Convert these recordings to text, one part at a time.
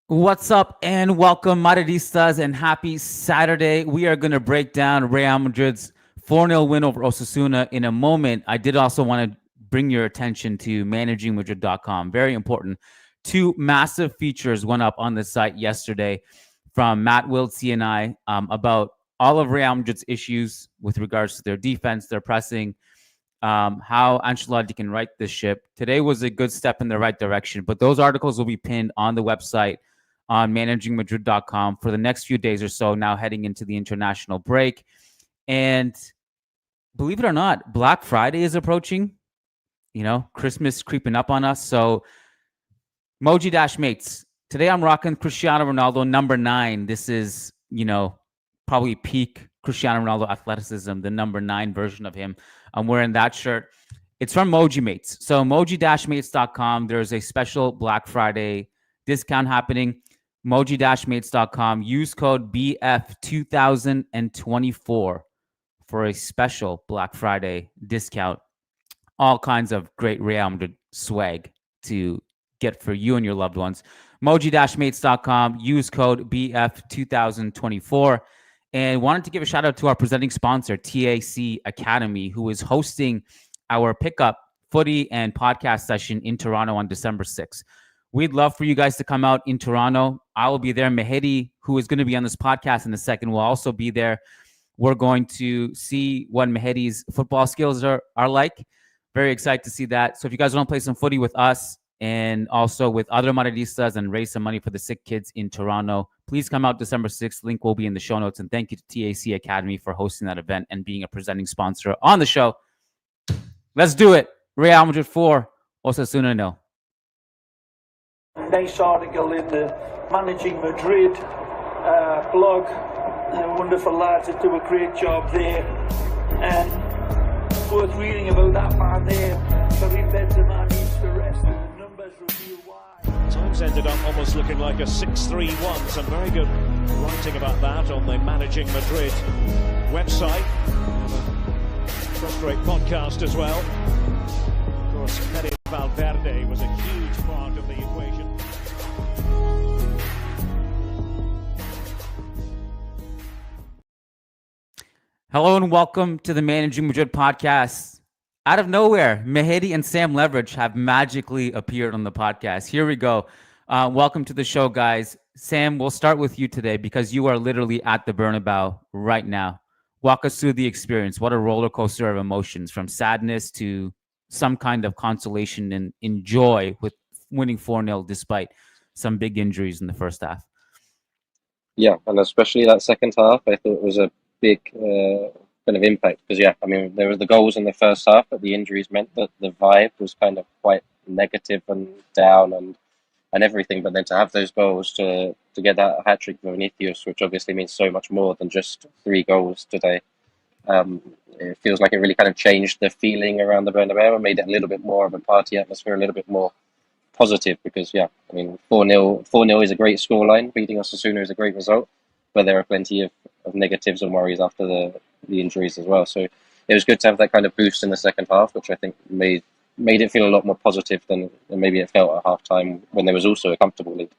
What's up and welcome, Madridistas, and happy Saturday. We are going to break down Real Madrid's 4-0 win over Osasuna in a moment. I did also want to bring your attention to managingmadrid.com. Very important. Two massive features went up on the site yesterday from Matt Wiltsey and I about all of Real Madrid's issues with regards to their defense, their pressing, how Ancelotti can right this ship. Today was a good step in the right direction, but those articles will be pinned on the website on managingmadrid.com for the next few days or so, now heading into the international break. And believe it or not, Black Friday is approaching. Christmas creeping up on us. So Moji Dash Mates, today I'm rocking Cristiano Ronaldo number 9. This is, probably peak Cristiano Ronaldo athleticism, the number 9 version of him. I'm wearing that shirt. It's from Moji Mates. So moji-mates.com, there's a special Black Friday discount happening. Moji-mates.com. Use code BF2024 for a special Black Friday discount. All kinds of great Real Madrid swag to get for you and your loved ones. Moji-mates.com. Use code BF2024. And wanted to give a shout out to our presenting sponsor, TAC Academy, who is hosting our pickup footy and podcast session in Toronto on December 6th. We'd love for you guys to come out in Toronto. I will be there. Mehedi, who is going to be on this podcast in a second, will also be there. We're going to see what Mehedi's football skills are like. Very excited to see that. So if you guys want to play some footy with us and also with other Madridistas and raise some money for the sick kids in Toronto, please come out December 6th. Link will be in the show notes. And thank you to TAC Academy for hosting that event and being a presenting sponsor on the show. Let's do it. Real Madrid 4, Osasuna 0. Nice article in the Managing Madrid blog. Wonderful lads that do a great job there. And it's worth reading about that man there. Karim Benzema needs to rest, and the numbers reveal why. Times ended up almost looking like a 6-3-1. Some very good writing about that on the Managing Madrid website. First great podcast as well. Of course, Fede Valverde was a huge part of the equation. Hello and welcome to the Managing Madrid Podcast. Out of nowhere, Mehedi and Sam Leveridge have magically appeared on the podcast. Here we go. Welcome to the show, guys. Sam, we'll start with you today because you are literally at the Bernabeu right now. Walk us through the experience. What a roller coaster of emotions, from sadness to some kind of consolation and joy with winning 4-0 despite some big injuries in the first half. Yeah, and especially that second half, I thought it was a big kind of impact because, there was the goals in the first half, but the injuries meant that the vibe was kind of quite negative and down and everything. But then to have those goals, to get that hat-trick for Vinicius, which obviously means so much more than just 3 goals today, it feels like it really kind of changed the feeling around the Bernabeu and made it a little bit more of a party atmosphere, a little bit more positive because, 4-0 is a great scoreline. Beating Osasuna is a great result, but there are plenty of negatives and worries after the injuries as well. So it was good to have that kind of boost in the second half, which I think made it feel a lot more positive than maybe it felt at half-time when there was also a comfortable lead.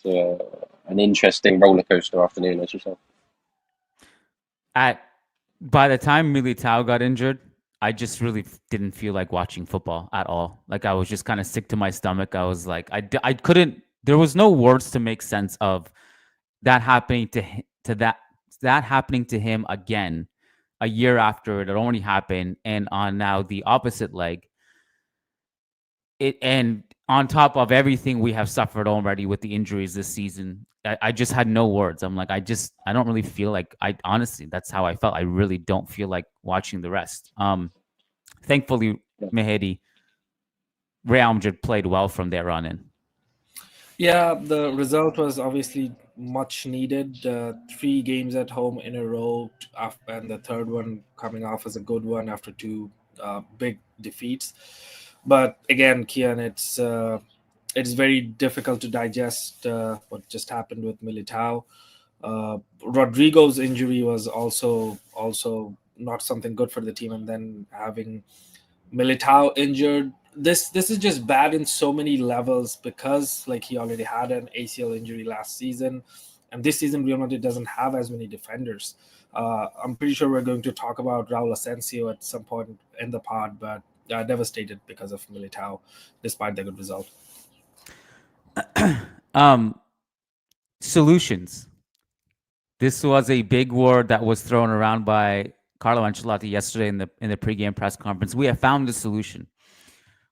So an interesting roller coaster afternoon, as you said. By the time Militao got injured, I just really didn't feel like watching football at all. Like, I was just kind of sick to my stomach. I was like, I couldn't. There was no words to make sense of that happening that happening to him again a year after it had already happened, and on now the opposite leg. And on top of everything we have suffered already with the injuries this season, I just had no words. I'm like, I don't really feel like, honestly, that's how I felt. I really don't feel like watching the rest. Thankfully, Mehedi, Real Madrid played well from there on in. Yeah, the result was obviously much needed. 3 games at home in a row, and the third one coming off as a good one after 2 big defeats. But again, Kiyan, it's very difficult to digest what just happened with Militao. Rodrygo's injury was also not something good for the team, and then having Militao injured this is just bad in so many levels because like he already had an ACL injury last season, and this season Real Madrid doesn't have as many defenders. I'm pretty sure we're going to talk about Raul Asencio at some point in the pod, but devastated because of Militao, despite the good result. Solutions. This was a big word that was thrown around by Carlo Ancelotti yesterday in the pregame press conference. We have found a solution.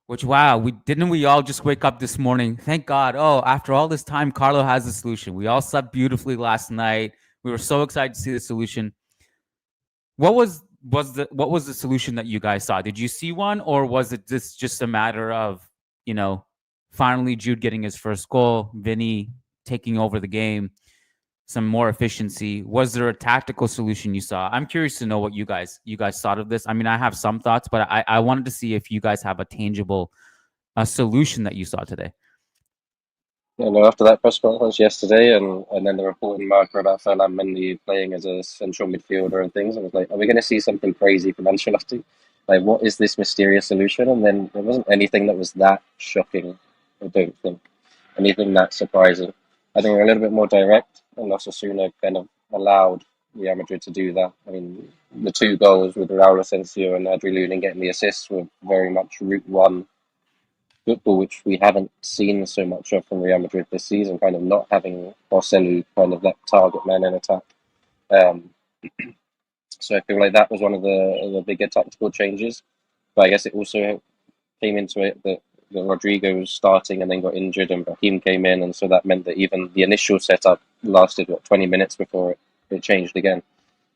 Which, wow, we all just wake up this morning? Thank God. Oh, after all this time, Carlo has a solution. We all slept beautifully last night. We were so excited to see the solution. What was the solution that you guys saw? Did you see one, or was it just a matter of, finally Jude getting his first goal, Vinny taking over the game, some more efficiency? Was there a tactical solution you saw? I'm curious to know what you guys thought of this. I mean, I have some thoughts, but I wanted to see if you guys have a tangible solution that you saw today. Yeah, no, after that press conference yesterday, and then the report in Marca about Ferland Mendy playing as a central midfielder and things, I was like, are we going to see something crazy from Ancelotti? Like, what is this mysterious solution? And then there wasn't anything that was that shocking, I don't think. Anything that surprising. I think we're a little bit more direct, and Osasuna kind of allowed Real Madrid to do that. I mean, the 2 goals with Raul Asencio and Rodrygo getting the assists were very much Route 1 football, which we haven't seen so much of from Real Madrid this season, kind of not having Marcelo kind of that target man in attack. So I feel like that was one of the bigger tactical changes. But I guess it also came into it that Rodrygo was starting and then got injured, and Brahim came in, and so that meant that even the initial setup lasted 20 minutes before it changed again.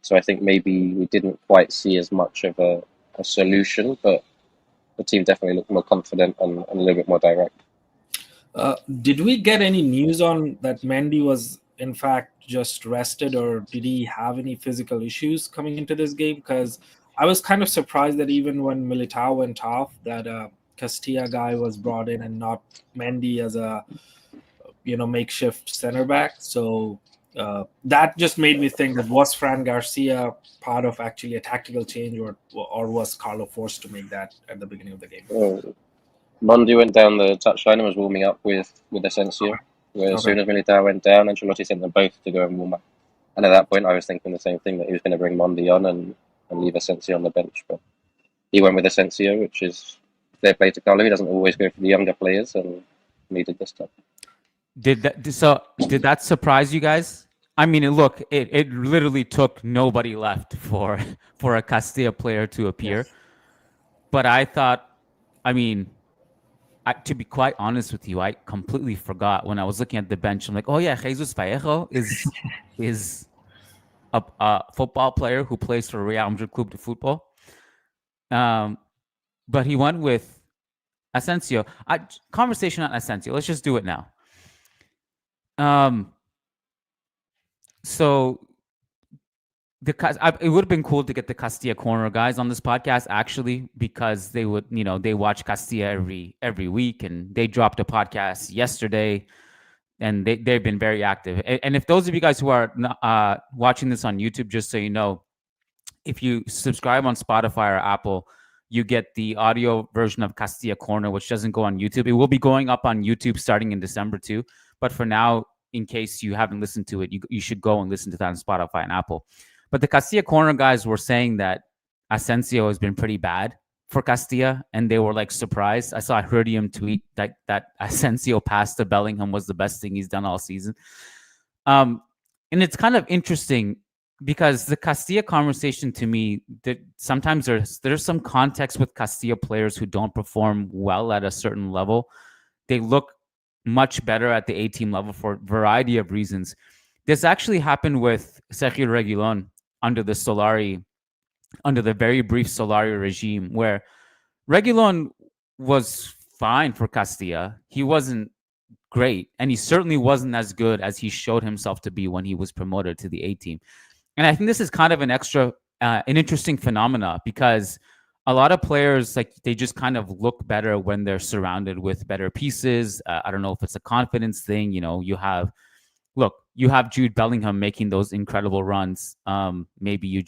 So I think maybe we didn't quite see as much of a solution, but the team definitely looked more confident and a little bit more direct. Did we get any news on that Mendy was in fact just rested, or did he have any physical issues coming into this game? Because I was kind of surprised that even when Militao went off, that Castilla guy was brought in and not Mendy as a makeshift center back. So that just made me think that was Fran Garcia part of actually a tactical change, or was Carlo forced to make that at the beginning of the game? Mondi went down the touchline and was warming up with Asencio. As soon as Militao went down, Ancelotti sent them both to go and warm up. And at that point, I was thinking the same thing, that he was going to bring Mondi on and leave Asencio on the bench. But he went with Asencio, which is fair play to Carlo. He doesn't always go for the younger players, and needed this time. Did that surprise you guys? I mean, look, it literally took nobody left for a Castilla player to appear. Yes. But I thought, I mean, to be quite honest with you, I completely forgot when I was looking at the bench. I'm like, oh yeah, Jesus Vallejo is a football player who plays for Real Madrid Club de Football. But he went with Asencio. Conversation on Asencio. Let's just do it now. So it would have been cool to get the Castilla corner guys on this podcast, actually, because they would, they watch Castilla every week, and they dropped a podcast yesterday, and they've been very active. And if those of you guys who are watching this on YouTube, just so you know, if you subscribe on Spotify or Apple, you get the audio version of Castilla Corner, which doesn't go on YouTube. It will be going up on YouTube starting in December too. But for now, in case you haven't listened to it, you should go and listen to that on Spotify and Apple. But the Castilla Corner guys were saying that Asencio has been pretty bad for Castilla, and they were like surprised. I heard him tweet that Asencio pass to Bellingham was the best thing he's done all season. And it's kind of interesting because the Castilla conversation, to me, that sometimes there's some context with Castilla players who don't perform well at a certain level. They look much better at the A-team level for a variety of reasons. This actually happened with Sergio Reguilon under the very brief Solari regime, where Reguilon was fine for Castilla. He wasn't great, and he certainly wasn't as good as he showed himself to be when he was promoted to the A-team. And I think this is kind of an interesting phenomena, because a lot of players, like, they just kind of look better when they're surrounded with better pieces. I don't know if it's a confidence thing. You have Jude Bellingham making those incredible runs. Maybe you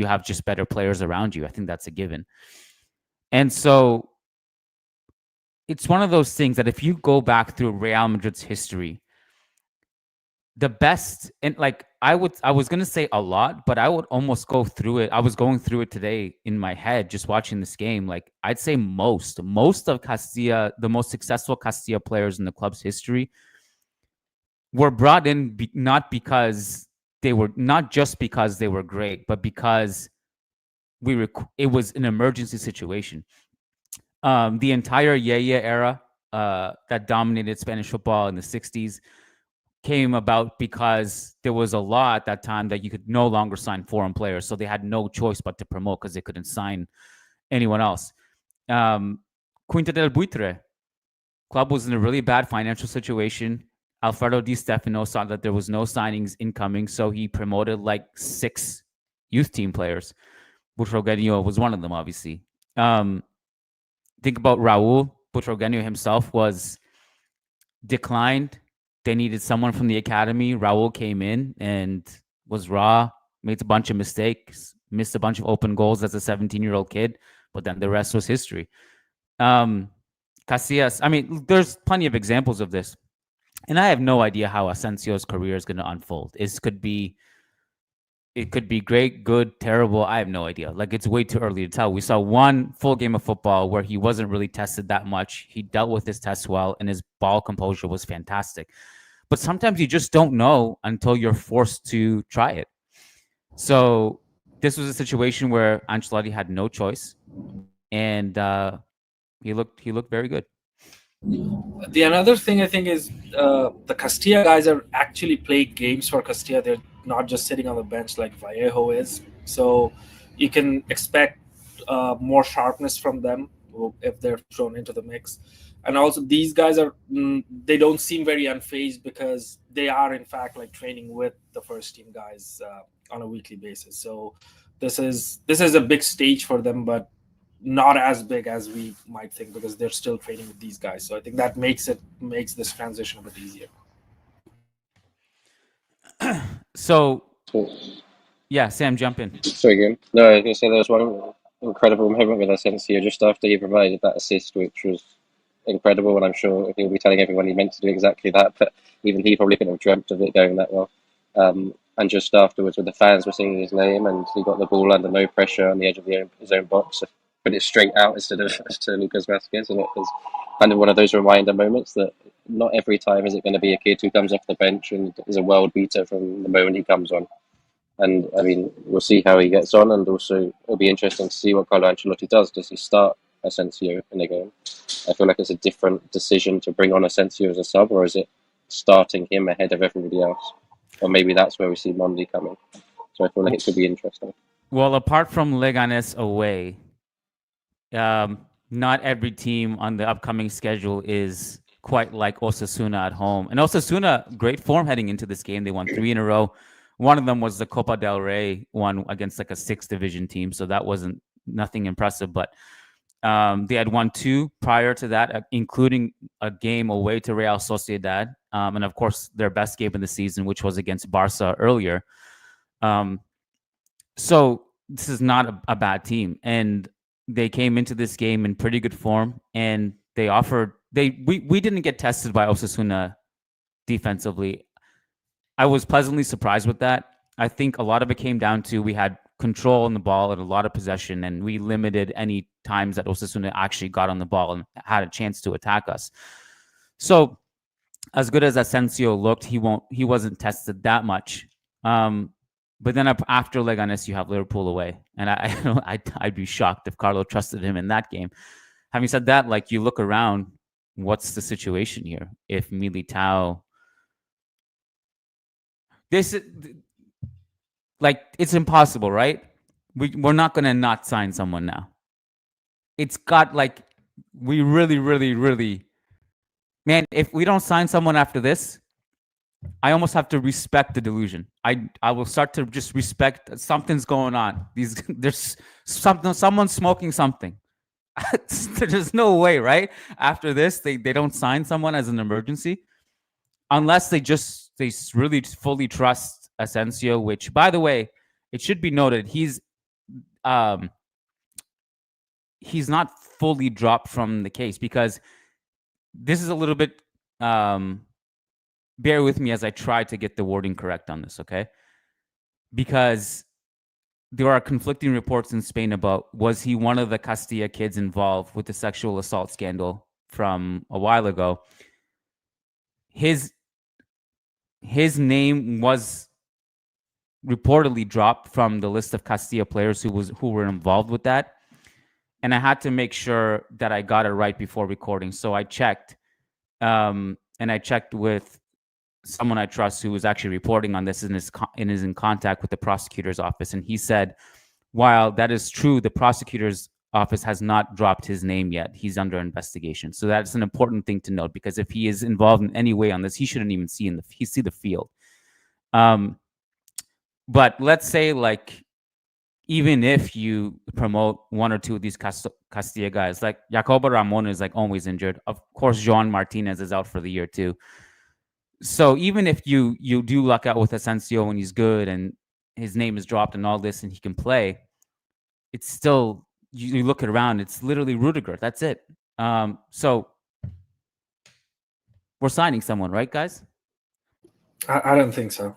have just better players around you. I think that's a given. And so it's one of those things that if you go back through Real Madrid's history, the best, and like I was gonna say a lot, but I would almost go through it. I was going through it today in my head, just watching this game. Like I'd say most of Castilla, the most successful Castilla players in the club's history, were brought in not just because they were great, but because it was an emergency situation. The entire Yaya era that dominated Spanish football in the 60s came about because there was a law at that time that you could no longer sign foreign players. So they had no choice but to promote because they couldn't sign anyone else. Quinta del Buitre club was in a really bad financial situation. Alfredo Di Stefano saw that there was no signings incoming, so he promoted like 6 youth team players. Butragueño was one of them, obviously. Think about Raul. Butragueño himself was declined. They needed someone from the academy. Raul came in and was raw, made a bunch of mistakes, missed a bunch of open goals as a 17-year-old kid, but then the rest was history. Casillas, I mean, there's plenty of examples of this. And I have no idea how Asencio's career is going to unfold. It could be great, good, terrible. I have no idea. Like, it's way too early to tell. We saw one full game of football where he wasn't really tested that much. He dealt with his test well, and his ball composure was fantastic. But sometimes you just don't know until you're forced to try it. So this was a situation where Ancelotti had no choice, and he looked very good. The another thing I think is the Castilla guys are actually playing games for Castilla. They're not just sitting on the bench like Vallejo is. So you can expect more sharpness from them if they're thrown into the mix. And also these guys they don't seem very unfazed because they are in fact like training with the first team guys on a weekly basis. So this is a big stage for them, but not as big as we might think because they're still training with these guys. So I think that makes this transition a bit easier. So, yeah, Sam, jump in. Sorry, Graham. No, I was going to say there was one incredible moment with Asencio just after he provided that assist, which was incredible, and I'm sure he'll be telling everyone he meant to do exactly that, but even he probably couldn't have dreamt of it going that well. And just afterwards, when the fans were singing his name and he got the ball under no pressure on the edge of his own box, put it straight out instead of to Lucas Vazquez, and it was kind of one of those reminder moments that not every time is it going to be a kid who comes off the bench and is a world beater from the moment he comes on. And I mean, we'll see how he gets on, and also it'll be interesting to see what Carlo Ancelotti does. Does he start Asencio in the game? I feel like it's a different decision to bring on Asencio as a sub, or is it starting him ahead of everybody else? Or maybe that's where we see Monday coming. So I feel like it could be interesting. Well, apart from Leganes away, not every team on the upcoming schedule is quite like Osasuna at home. And Osasuna, great form heading into this game. They won 3 in a row. One of them was the Copa del Rey one against like a 6th division team. So that wasn't nothing impressive, but they had won 2 prior to that, including a game away to Real Sociedad. And of course, their best game of the season, which was against Barca earlier. So this is not a bad team. And they came into this game in pretty good form, and we didn't get tested by Osasuna defensively. I was pleasantly surprised with that. I think a lot of it came down to we had control on the ball and a lot of possession, and we limited any times that Osasuna actually got on the ball and had a chance to attack us. So as good as Asencio looked, he wasn't tested that much. But then after Leganes, you have Liverpool away, and I'd be shocked if Carlo trusted him in that game. Having said that, like, you look around, what's the situation here? If Militao, it's impossible, right? We're not gonna not sign someone now. It's got like, we really, really, really, man. If we don't sign someone after this, I almost have to respect the delusion. I will start to just respect something's going on. There's someone's smoking something. There's no way, right? After this, they don't sign someone as an emergency, unless they really fully trust Asencio. Which, by the way, it should be noted, he's not fully dropped from the case, because this is a little bit. Bear with me as I try to get the wording correct on this, okay? Because there are conflicting reports in Spain about was he one of the Castilla kids involved with the sexual assault scandal from a while ago. His name was reportedly dropped from the list of Castilla players who were involved with that. And I had to make sure that I got it right before recording. So I checked, and I checked with someone I trust who was actually reporting on this and is in contact with the prosecutor's office. And he said, while that is true, the prosecutor's office has not dropped his name yet. He's under investigation. So that's an important thing to note, because if he is involved in any way on this, he shouldn't even see the field. But let's say, like, even if you promote one or two of these Castilla guys, like Jacobo Ramon is like always injured. Of course, Joan Martinez is out for the year too. So even if you do luck out with Asencio when he's good and his name is dropped and all this and he can play, it's still, you look it around, it's literally Rudiger. That's it. So we're signing someone, right, guys? I don't think so.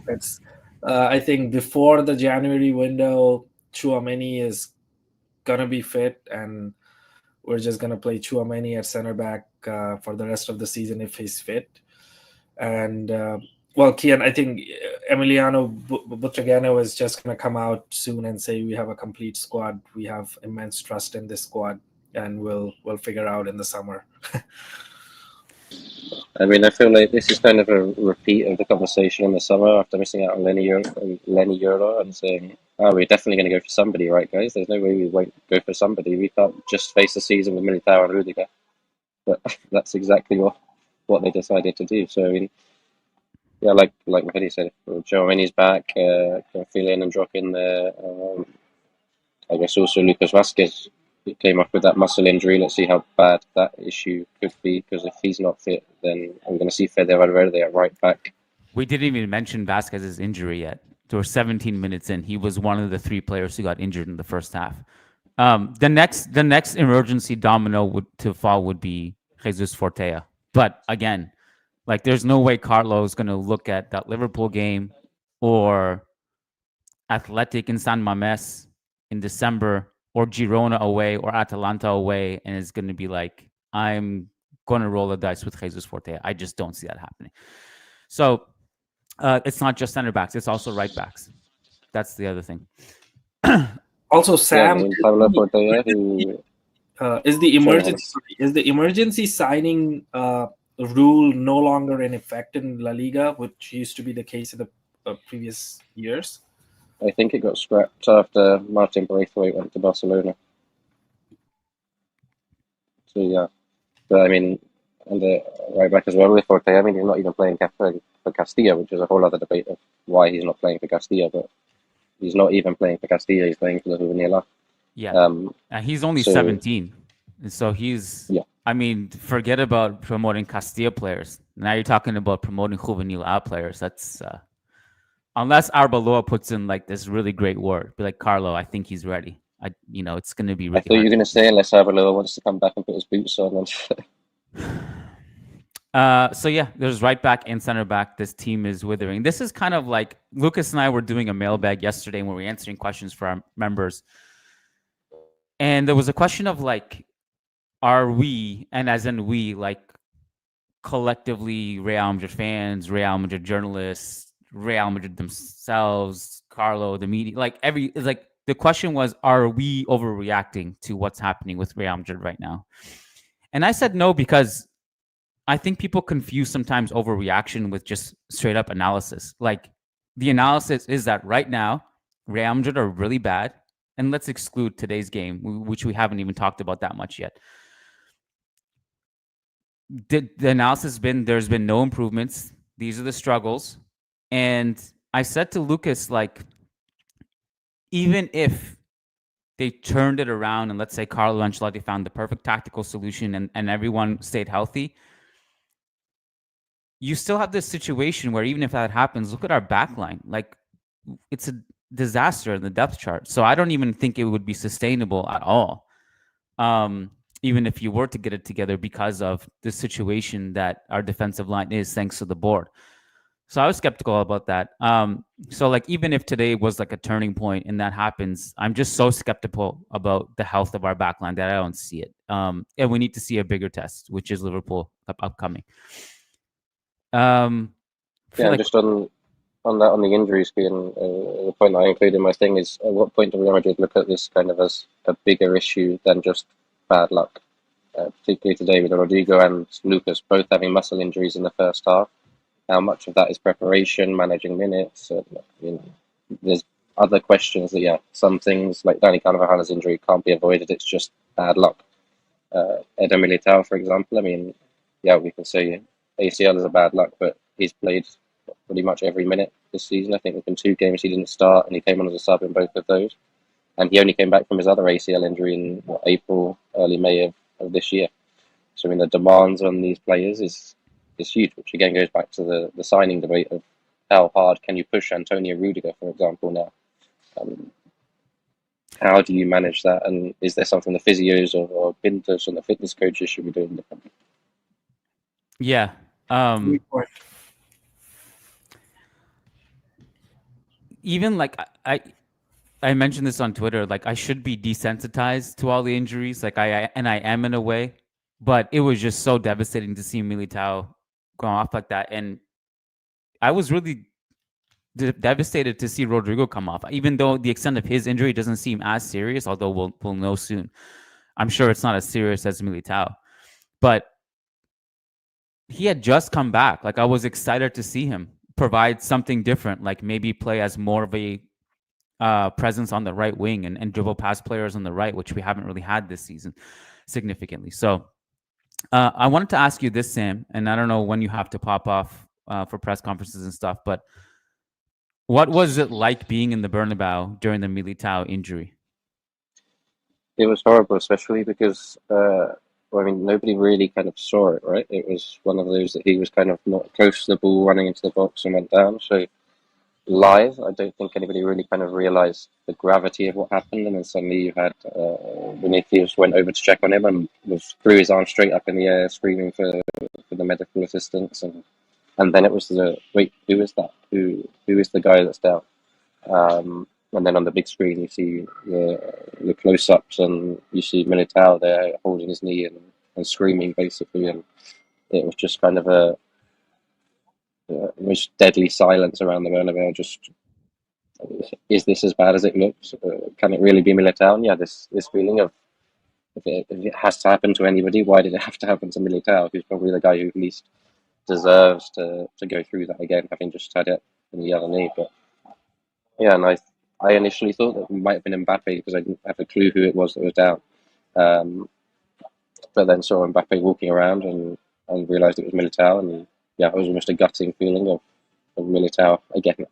It's I think before the January window, Tchouaméni is gonna be fit, and we're just gonna play Tchouaméni at center back for the rest of the season if he's fit. And well, Kiyan, I think Emiliano Butragueño is just gonna come out soon and say we have a complete squad. We have immense trust in this squad, and we'll figure out in the summer. I mean, I feel like this is kind of a repeat of the conversation in the summer after missing out on Lenny Euro and saying, "Oh, we're definitely going to go for somebody, right, guys? There's no way we won't go for somebody. We can't just face the season with Militao and Rudiger." But that's exactly what they decided to do. So I mean, yeah, like Mehedi said, Tchouaméni's back, fill in and drop in there. I guess also Lucas Vazquez came up with that muscle injury. Let's see how bad that issue could be, because if he's not fit, then I'm going to see Fede Valverde at right back. We didn't even mention Vazquez's injury yet. We're 17 minutes in. He was one of the 3 players who got injured in the first half. The next emergency domino to fall would be Jesus Fortea. But again, like, there's no way Carlo's going to look at that Liverpool game or Athletic in San Mamés in December, or Girona away, or Atalanta away, and it's going to be like, I'm going to roll the dice with Jesus Fortea. I just don't see that happening. So it's not just center backs; it's also right backs. That's the other thing. Also, Sam, Pablo Fortea, who is the emergency signing rule no longer in effect in La Liga, which used to be the case in the previous years? I think it got scrapped after Martin Braithwaite went to Barcelona. So yeah, but I mean, and the right back as well with Fortea. I mean, he's not even playing for Castilla, which is a whole other debate of why he's not playing for Castilla. But he's not even playing for Castilla; he's playing for the Juvenil. Yeah, he's only 17, and so he's. Yeah. I mean, forget about promoting Castilla players. Now you're talking about promoting Juvenil A players. That's. Unless Arbeloa puts in like this really great word, be like, Carlo, I think he's ready. It's going to be really. I thought you were going to say unless Arbeloa wants to come back and put his boots on. So yeah, there's right back and center back. This team is withering. This is kind of like Lucas and I were doing a mailbag yesterday where we were answering questions for our members, and there was a question of like, are we, and as in we, like collectively Real Madrid fans, Real Madrid journalists, Real Madrid themselves, Carlo, the media, the question was, are we overreacting to what's happening with Real Madrid right now? And I said no, because I think people confuse sometimes overreaction with just straight up analysis. Like, the analysis is that right now Real Madrid are really bad, and let's exclude today's game, which we haven't even talked about that much yet. The analysis has been there's been no improvements. These are the struggles. And I said to Lucas, like, even if they turned it around and let's say Carlo Ancelotti found the perfect tactical solution and everyone stayed healthy, you still have this situation where even if that happens, look at our backline. Like, it's a disaster in the depth chart. So I don't even think it would be sustainable at all. even if you were to get it together because of the situation that our defensive line is, thanks to the board. So I was skeptical about that. So like even if today was like a turning point and that happens, I'm just so skeptical about the health of our backline that I don't see it. And we need to see a bigger test, which is Liverpool upcoming. Yeah, like, just on the injuries, and the point that I included in my thing is, at what point do Real Madrid look at this kind of as a bigger issue than just bad luck? Particularly today with Rodrygo and Lucas both having muscle injuries in the first half. How much of that is preparation, managing minutes? There's other questions that, some things like Dani Carvajal's injury can't be avoided. It's just bad luck. Eder Militao, for example, we can say ACL is a bad luck, but he's played pretty much every minute this season. I think there's been 2 games he didn't start, and he came on as a sub in both of those. And he only came back from his other ACL injury in April, early May of this year. So the demands on these players is huge, which again goes back to the signing debate of how hard can you push Antonio Rudiger, for example, now. How do you manage that? And is there something the physios or Pintos and the fitness coaches should be doing differently? Yeah. Even like I mentioned this on Twitter, like I should be desensitized to all the injuries, like I am in a way, but it was just so devastating to see Militao go off like that, and I was really devastated to see Rodrygo come off, even though the extent of his injury doesn't seem as serious, although we'll know soon. I'm sure it's not as serious as Militao, but he had just come back. Like I was excited to see him provide something different, like maybe play as more of a presence on the right wing and dribble past players on the right, which we haven't really had this season significantly. So I wanted to ask you this, Sam, and I don't know when you have to pop off for press conferences and stuff, but what was it like being in the Bernabeu during the Militao injury? It was horrible, especially because nobody really kind of saw it, right? It was one of those that he was kind of not close to the ball, running into the box and went down. So live, I don't think anybody really kind of realised the gravity of what happened. And then suddenly you had Vinicius went over to check on him and threw his arm straight up in the air, screaming for the medical assistance. And then it was wait, who is that? Who is the guy that's down? And then on the big screen, you see the close-ups, and you see Militao there holding his knee and screaming, basically. And it was just kind of a most deadly silence around the Bernabeu. Just, is this as bad as it looks? Can it really be Militao? And this feeling of if it has to happen to anybody, why did it have to happen to Militao, who's probably the guy who least deserves to go through that again, having just had it in the other knee. But and I initially thought that it might have been Mbappe because I didn't have a clue who it was that was down. But then saw Mbappe walking around and realised it was Militao, and it was almost a gutting feeling of Militao again.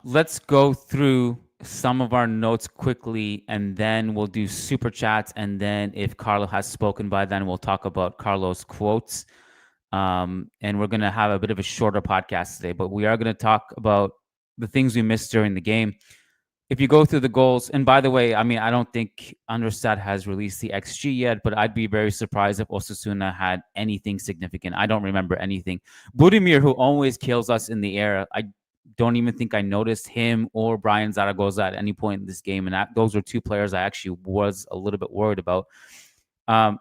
Let's go through some of our notes quickly, and then we'll do super chats, and then if Carlo has spoken by then, we'll talk about Carlo's quotes. And we're going to have a bit of a shorter podcast today, but we are going to talk about the things we missed during the game. If you go through the goals, and by the way, I don't think Understat has released the XG yet, but I'd be very surprised if Osasuna had anything significant. I don't remember anything. Budimir, who always kills us in the air, I don't even think I noticed him or Brian Zaragoza at any point in this game, and those were 2 players I actually was a little bit worried about.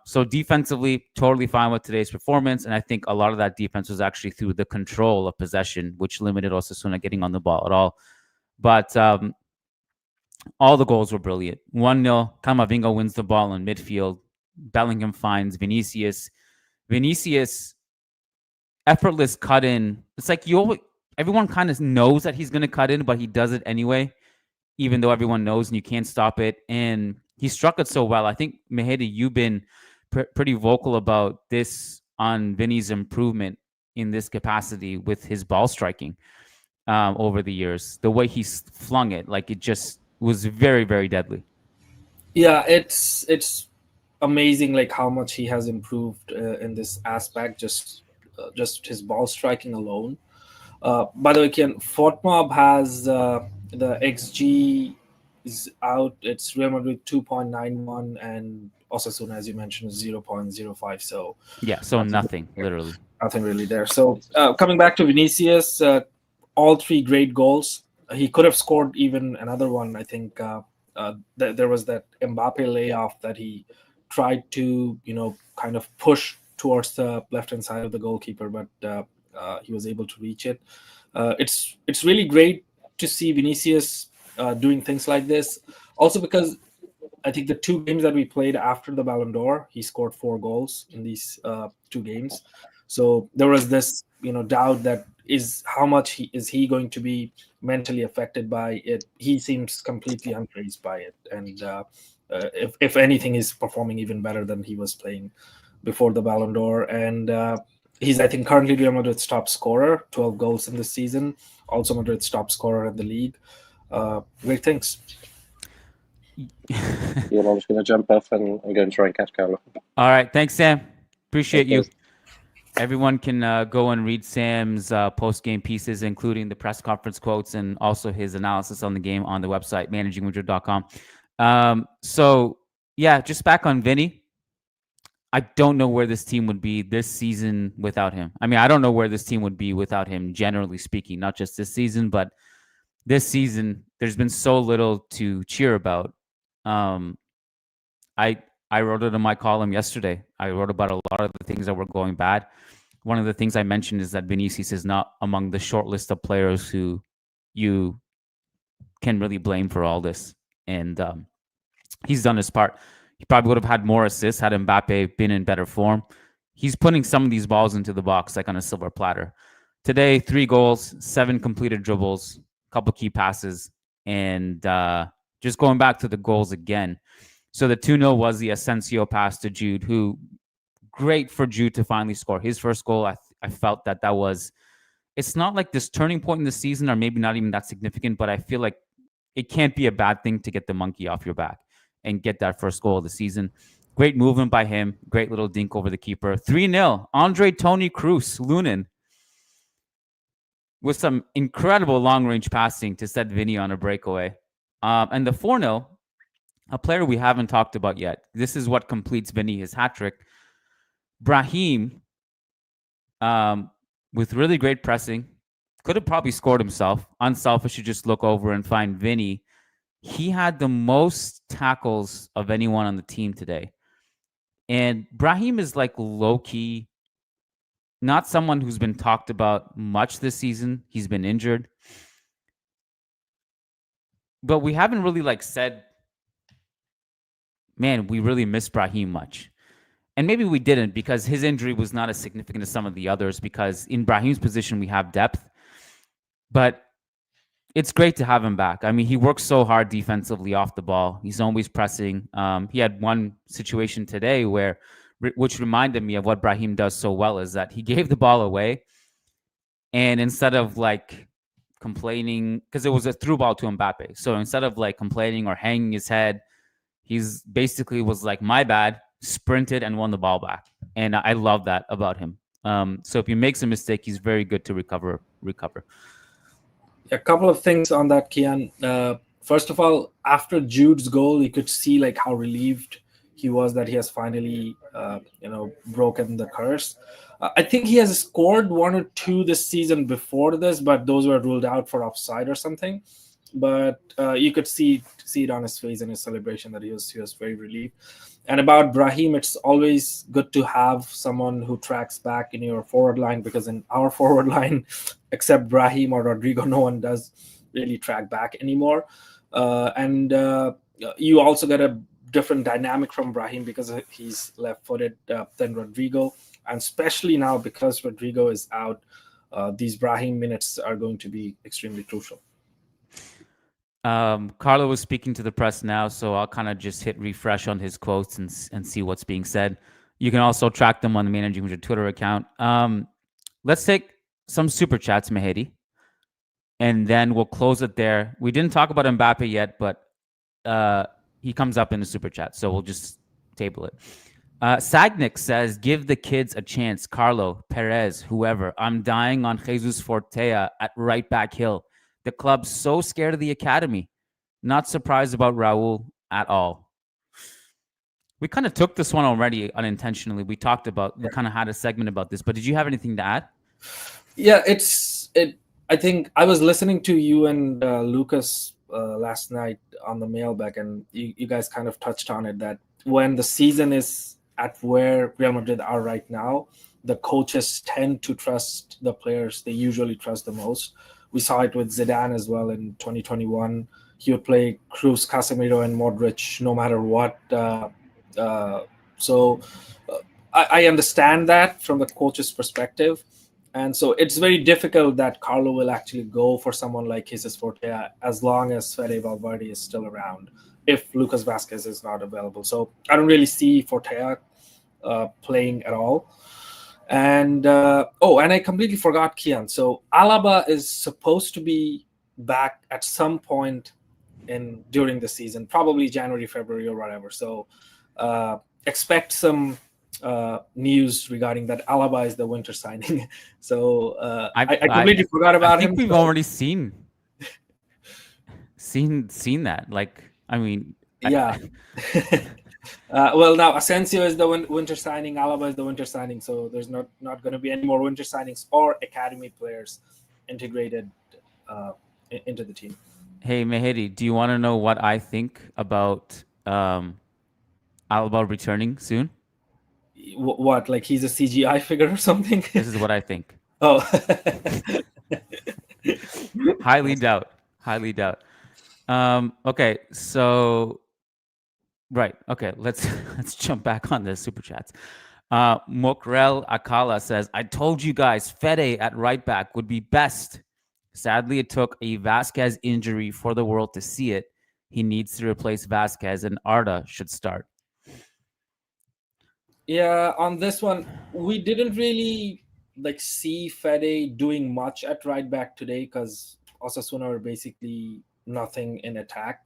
So defensively, totally fine with today's performance, and I think a lot of that defense was actually through the control of possession, which limited Osasuna getting on the ball at all. But all the goals were brilliant. 1-0, Camavinga wins the ball in midfield. Bellingham finds Vinicius. Effortless cut in. It's like everyone kind of knows that he's going to cut in, but he does it anyway, even though everyone knows and you can't stop it. And he struck it so well. I think, Mehedi, you've been pretty vocal about this on Vinny's improvement in this capacity with his ball striking over the years. The way he flung it, like it just was very, very deadly. Yeah, it's amazing, like how much he has improved in this aspect. Just his ball striking alone. By the way, Kiyan, FortMob has the XG is out. It's Real Madrid 2.91 and Osasuna, as you mentioned, 0.05. So Yeah, so nothing, literally. Nothing really there. So coming back to Vinicius, all three great goals. He could have scored even another one. I think there was that Mbappe layoff that he tried to, kind of push towards the left-hand side of the goalkeeper, but he was able to reach it. It's really great to see Vinicius doing things like this. Also because I think the two games that we played after the Ballon d'Or, he scored 4 goals in these 2 games. So there was this, doubt that is how much is he going to be mentally affected by it. He seems completely unfazed by it, and if anything, is performing even better than he was playing before the Ballon d'Or. And he's, I think, currently Real Madrid's top scorer, 12 goals in this season. Also Madrid's top scorer in the league. Great things. Yeah, I'm just going to jump off and go and try and catch Carlo. All right. Thanks, Sam. Appreciate you. Everyone can go and read Sam's post-game pieces, including the press conference quotes and also his analysis on the game on the website, managingmadrid.com. So, yeah, just back on Vinny. I don't know where this team would be this season without him. I mean, I don't know where this team would be without him, generally speaking, not just this season, but this season, there's been so little to cheer about. I wrote it in my column yesterday. I wrote about a lot of the things that were going bad. One of the things I mentioned is that Vinicius is not among the short list of players who you can really blame for all this. And he's done his part. He probably would have had more assists had Mbappe been in better form. He's putting some of these balls into the box like on a silver platter. Today, 3 goals, 7 completed dribbles, a couple key passes, and just going back to the goals again. So the 2-0 was the Asencio pass to Jude, who great for Jude to finally score his first goal. I felt that was, it's not like this turning point in the season, or maybe not even that significant, but I feel like it can't be a bad thing to get the monkey off your back and get that first goal of the season. Great movement by him. Great little dink over the keeper. 3-0. Andre Toni Kroos, Lunin, with some incredible long-range passing to set Vinny on a breakaway. And the 4-0, a player we haven't talked about yet. This is what completes Vinny his hat trick. Brahim, with really great pressing, could have probably scored himself. Unselfish, you just look over and find Vinny. He had the most tackles of anyone on the team today. And Brahim is like low-key, not someone who's been talked about much this season. He's been injured. But we haven't really said, man, we really miss Brahim much. And maybe we didn't, because his injury was not as significant as some of the others, because in Brahim's position, we have depth. But it's great to have him back. I mean, he works so hard defensively off the ball. He's always pressing. He had one situation today which reminded me of what Brahim does so well, is that he gave the ball away. And instead of complaining, because it was a through ball to Mbappe. So instead of complaining or hanging his head, he's basically was like, my bad, sprinted and won the ball back. And I love that about him. So if he makes a mistake, he's very good to recover. A couple of things on that, Kiyan. First of all, after Jude's goal, you could see how relieved he was that he has finally, broken the curse. I think he has scored 1 or 2 this season before this, but those were ruled out for offside or something. But you could see it on his face in his celebration that he was very relieved. And about Brahim, it's always good to have someone who tracks back in your forward line, because in our forward line, except Brahim or Rodrygo, no one does really track back anymore. And you also get a different dynamic from Brahim because he's left-footed than Rodrygo. And especially now, because Rodrygo is out, these Brahim minutes are going to be extremely crucial. Carlo was speaking to the press now, so I'll kind of just hit refresh on his quotes and see what's being said. You can also track them on the Managing Madrid Twitter account. Let's take some super chats, Mehedi, and then we'll close it there. We didn't talk about Mbappe yet, but he comes up in the super chat, so we'll just table it. Sagnik says, give the kids a chance. Carlo, Perez, whoever. I'm dying on Jesus Fortea at right back hill. The club's so scared of the academy. Not surprised about Raul at all. We kind of took this one already unintentionally. We kind of had a segment about this, but did you have anything to add? Yeah, I think I was listening to you and Lucas last night on the mailbag, and you guys kind of touched on it, that when the season is at where Real Madrid are right now, the coaches tend to trust the players they usually trust the most. We saw it with Zidane as well in 2021. He would play Cruz, Casemiro, and Modric no matter what. So I understand that from the coach's perspective. And so it's very difficult that Carlo will actually go for someone like Jesus Fortea as long as Fede Valverde is still around, if Lucas Vazquez is not available. So I don't really see Fortea playing at all. And and I completely forgot Kiyan. So Alaba is supposed to be back at some point during the season, probably January, February, or whatever. So expect some news regarding that Alaba is the winter signing. So I completely forgot about him. I think we've already seen that. Like, I mean, yeah. Well, now Asencio is the winter signing, Alaba is the winter signing, so there's not going to be any more winter signings or academy players integrated into the team. Hey, Mehedi, do you want to know what I think about Alaba returning soon? What, like he's a CGI figure or something? This is what I think. Oh. Highly doubt. Okay, so right. Okay, let's jump back on the super chats. Mokrel Akala says, I told you guys Fede at right back would be best. Sadly, it took a Vazquez injury for the world to see it. He needs to replace Vazquez, and Arda should start. Yeah, on this one, we didn't really see Fede doing much at right back today because Osasuna are basically nothing in attack.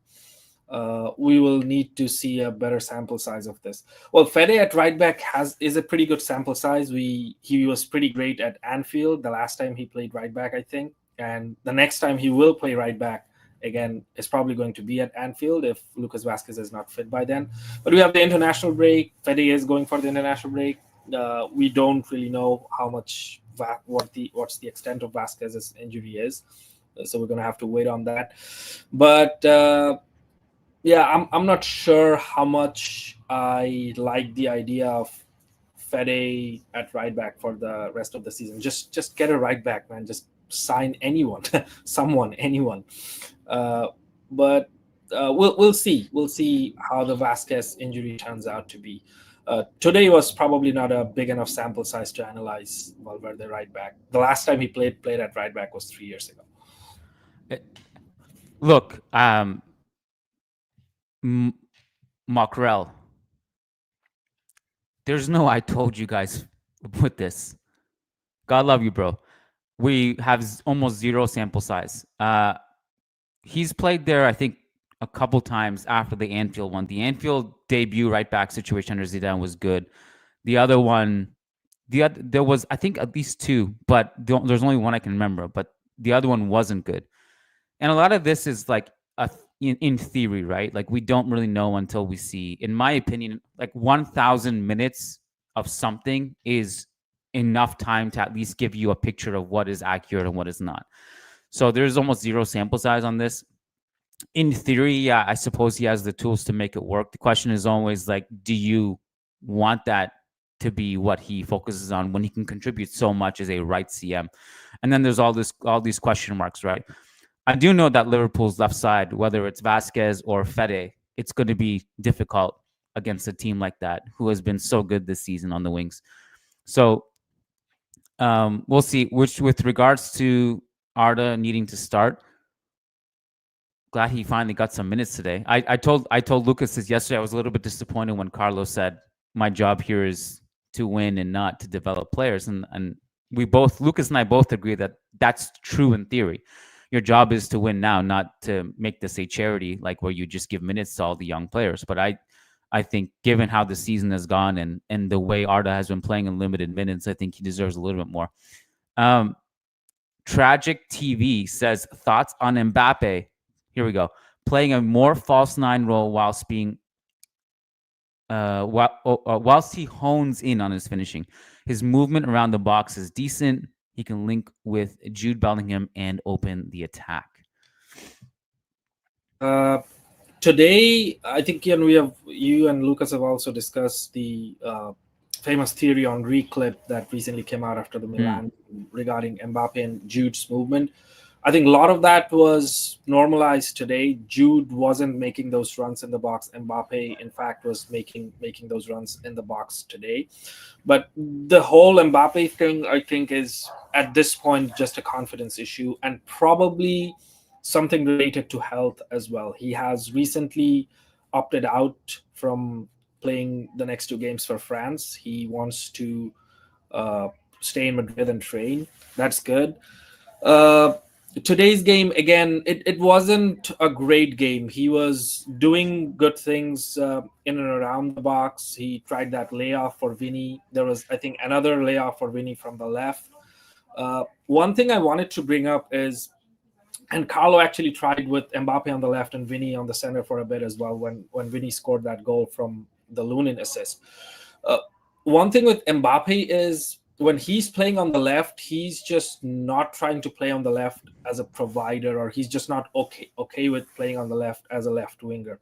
We will need to see a better sample size of this. Well, Fede at right back is a pretty good sample size. He was pretty great at Anfield the last time he played right back, I think. And the next time he will play right back again is probably going to be at Anfield if Lucas Vazquez is not fit by then. But we have the international break. Fede is going for the international break. We don't really know how much what's the extent of Vazquez's injury is, so we're going to have to wait on that. But yeah, I'm not sure how much I like the idea of Fede at right back for the rest of the season. Just get a right back, man. Just sign anyone, anyone. But we'll see. We'll see how the Vazquez injury turns out to be. Today was probably not a big enough sample size to analyze Valverde right back. The last time he played at right back was 3 years ago. Look, Mokrel, there's no I told you guys with this. God love you, bro. We have almost zero sample size. He's played there, I think, a couple times after the Anfield one. The Anfield debut right back situation under Zidane was good. The other one, there was, I think, at least two, but there's only one I can remember. But the other one wasn't good. And a lot of this is like in theory, right? Like we don't really know until we see. In my opinion, like 1,000 minutes of something is enough time to at least give you a picture of what is accurate and what is not. So there's almost zero sample size on this. In theory, yeah, I suppose he has the tools to make it work. The question is always like, do you want that to be what he focuses on when he can contribute so much as a right CM? And then there's all these question marks, right? I do know that Liverpool's left side, whether it's Vazquez or Fede, it's going to be difficult against a team like that who has been so good this season on the wings. So we'll see. Which, with regards to Arda needing to start, glad he finally got some minutes today. I told Lucas this yesterday. I was a little bit disappointed when Carlos said, "My job here is to win and not to develop players." And Lucas and I both agree that that's true in theory. Your job is to win now, not to make this a charity, like where you just give minutes to all the young players. But I think given how the season has gone and the way Arda has been playing in limited minutes, I think he deserves a little bit more. Tragic TV says, thoughts on Mbappe. Here we go. playing a more false nine role whilst he hones in on his finishing. His movement around the box is decent. He can link with Jude Bellingham and open the attack. Today, I think you and Lucas have also discussed the famous theory on reclip that recently came out after the Milan regarding Mbappe and Jude's movement. I think a lot of that was normalized today. Jude wasn't making those runs in the box. Mbappe, in fact, was making those runs in the box today. But the whole Mbappe thing, I think, is at this point just a confidence issue and probably something related to health as well. He has recently opted out from playing the next 2 games for France. He wants to stay in Madrid and train. That's good. Today's game, again, it wasn't a great game. He was doing good things in and around the box. He tried that layoff for Vini. There was, I think, another layoff for Vini from the left. One thing I wanted to bring up is, and Carlo actually tried with Mbappe on the left and Vini on the center for a bit as well when Vini scored that goal from the Lunin assist. One thing with Mbappe is when he's playing on the left, he's just not trying to play on the left as a provider, or he's just not okay with playing on the left as a left winger.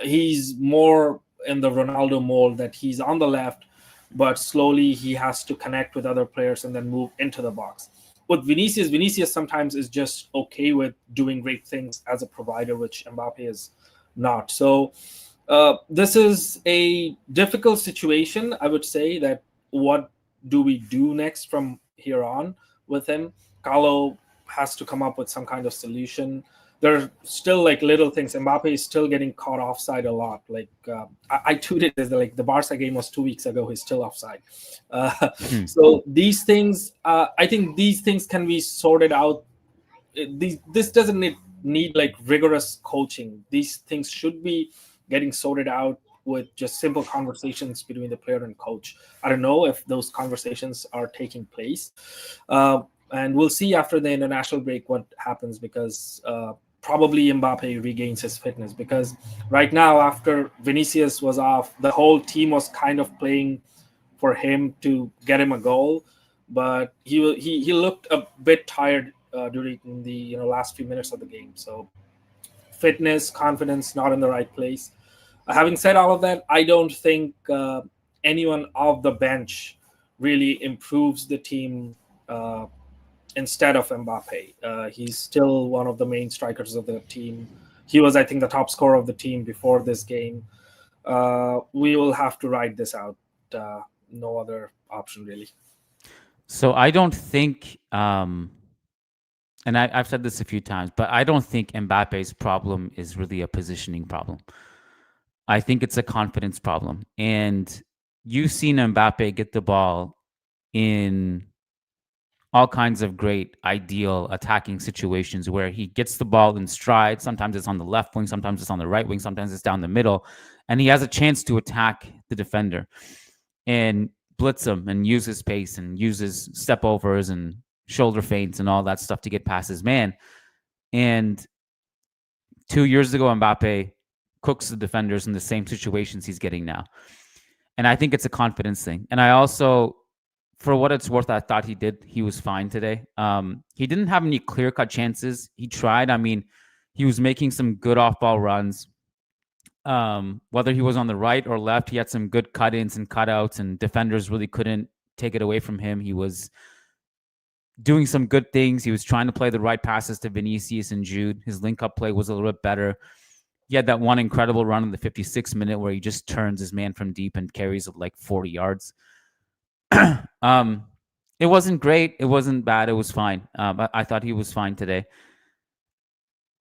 He's more in the Ronaldo mold that he's on the left, but slowly he has to connect with other players and then move into the box. With Vinicius sometimes is just okay with doing great things as a provider, which Mbappe is not. So this is a difficult situation, I would say, that what do we do next from here on with him? Carlo has to come up with some kind of solution. There are still like little things. Mbappe is still getting caught offside a lot. Like I tweeted this, like the Barca game was 2 weeks ago. He's still offside. So these things, I think these things can be sorted out. This doesn't need like rigorous coaching. These things should be getting sorted out with just simple conversations between the player and coach. I don't know if those conversations are taking place. And we'll see after the international break what happens, because probably Mbappe regains his fitness, because right now after Vinicius was off, the whole team was kind of playing for him to get him a goal, but he looked a bit tired during the last few minutes of the game. So fitness, confidence, not in the right place. Having said all of that, I don't think anyone off the bench really improves the team instead of Mbappe. He's still one of the main strikers of the team. He was, I think, the top scorer of the team before this game. We will have to ride this out. No other option, really. So I don't think, and I've said this a few times, but I don't think Mbappe's problem is really a positioning problem. I think it's a confidence problem. And you've seen Mbappe get the ball in all kinds of great, ideal attacking situations where he gets the ball in stride. Sometimes it's on the left wing, sometimes it's on the right wing, sometimes it's down the middle. And he has a chance to attack the defender and blitz him and use his pace and uses step overs and shoulder feints and all that stuff to get past his man. And 2 years ago, Mbappe cooks the defenders in the same situations he's getting now. And I think it's a confidence thing. And I also, for what it's worth, I thought he was fine today. He didn't have any clear-cut chances. He tried. I mean, he was making some good off-ball runs. Whether he was on the right or left, he had some good cut-ins and cutouts, and defenders really couldn't take it away from him. He was doing some good things. He was trying to play the right passes to Vinicius and Jude. His link-up play was a little bit better. He had that one incredible run in the 56th minute where he just turns his man from deep and carries it like 40 yards. It wasn't great. It wasn't bad. It was fine. But I thought he was fine today.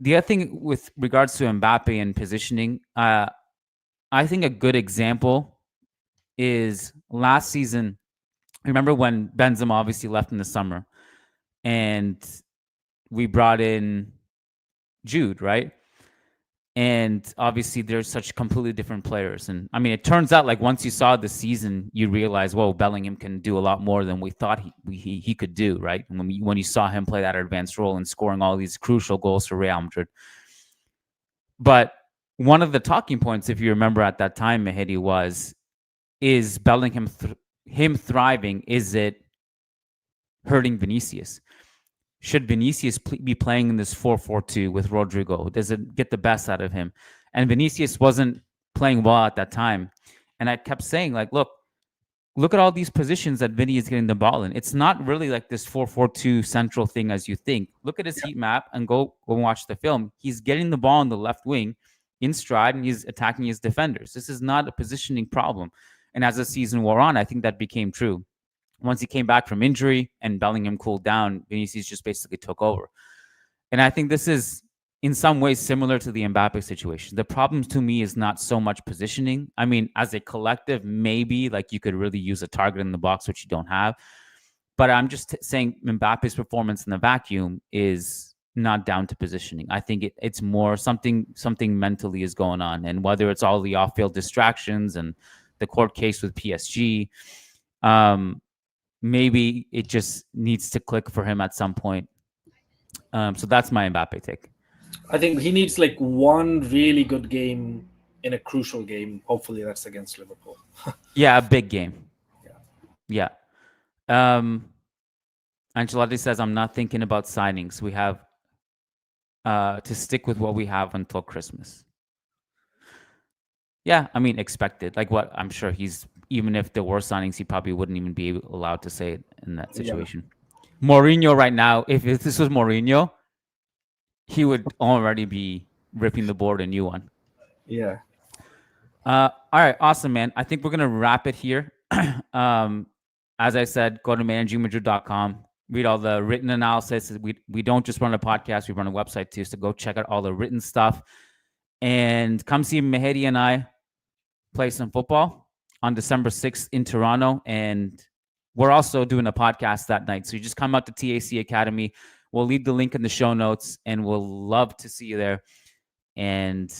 The other thing with regards to Mbappe and positioning, I think a good example is last season. Remember when Benzema obviously left in the summer and we brought in Jude, right? And obviously, there's such completely different players. And I mean, it turns out like once you saw the season, you realize, whoa, Bellingham can do a lot more than we thought he could do, right? When you saw him play that advanced role and scoring all these crucial goals for Real Madrid. But one of the talking points, if you remember at that time, Mehedi, is Bellingham him thriving? Is it hurting Vinicius? Should Vinicius be playing in this 4-4-2 with Rodrygo? Does it get the best out of him? And Vinicius wasn't playing well at that time. And I kept saying, like, look at all these positions that Vinny is getting the ball in. It's not really like this 4-4-2 central thing as you think. Look at his heat map and go watch the film. He's getting the ball on the left wing in stride, and he's attacking his defenders. This is not a positioning problem. And as the season wore on, I think that became true. Once he came back from injury and Bellingham cooled down, Vinicius just basically took over. And I think this is in some ways similar to the Mbappe situation. The problem to me is not so much positioning. I mean, as a collective, maybe like you could really use a target in the box, which you don't have. But I'm just saying Mbappe's performance in the vacuum is not down to positioning. I think it's more something mentally is going on. And whether it's all the off-field distractions and the court case with PSG, maybe it just needs to click for him at some point. So that's my Mbappe take. I think he needs like one really good game in a crucial game. Hopefully that's against Liverpool. Yeah, a big game. Yeah. Ancelotti says, I'm not thinking about signings. We have to stick with what we have until Christmas. Yeah, I mean, expected. Like what I'm sure even if there were signings, he probably wouldn't even be allowed to say it in that situation. Yeah. Mourinho right now, if this was Mourinho, he would already be ripping the board a new one. Yeah. All right, awesome, man. I think we're going to wrap it here. As I said, go to managingmadrid.com. Read all the written analysis. We don't just run a podcast. We run a website too. So go check out all the written stuff. And come see Mehedi and I play some football on December 6th in Toronto. And we're also doing a podcast that night. So you just come out to TAC Academy. We'll leave the link in the show notes, and we'll love to see you there. And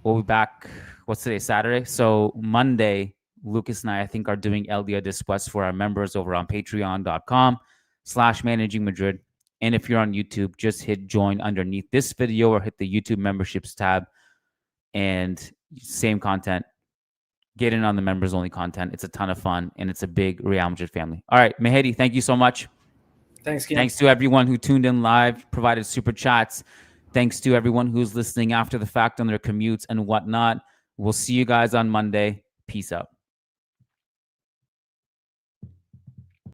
we'll be back, what's today, Saturday? So Monday, Lucas and I think, are doing El Dia Después for our members over on patreon.com/Managing Madrid. And if you're on YouTube, just hit join underneath this video or hit the YouTube memberships tab. And same content. Get in on the members only content. It's a ton of fun, and it's a big Real Madrid family. All right, Mehedi, thank you so much. Thanks, Kiyan. Thanks to everyone who tuned in live, provided super chats. Thanks to everyone who's listening after the fact on their commutes and whatnot. We'll see you guys on Monday. Peace out.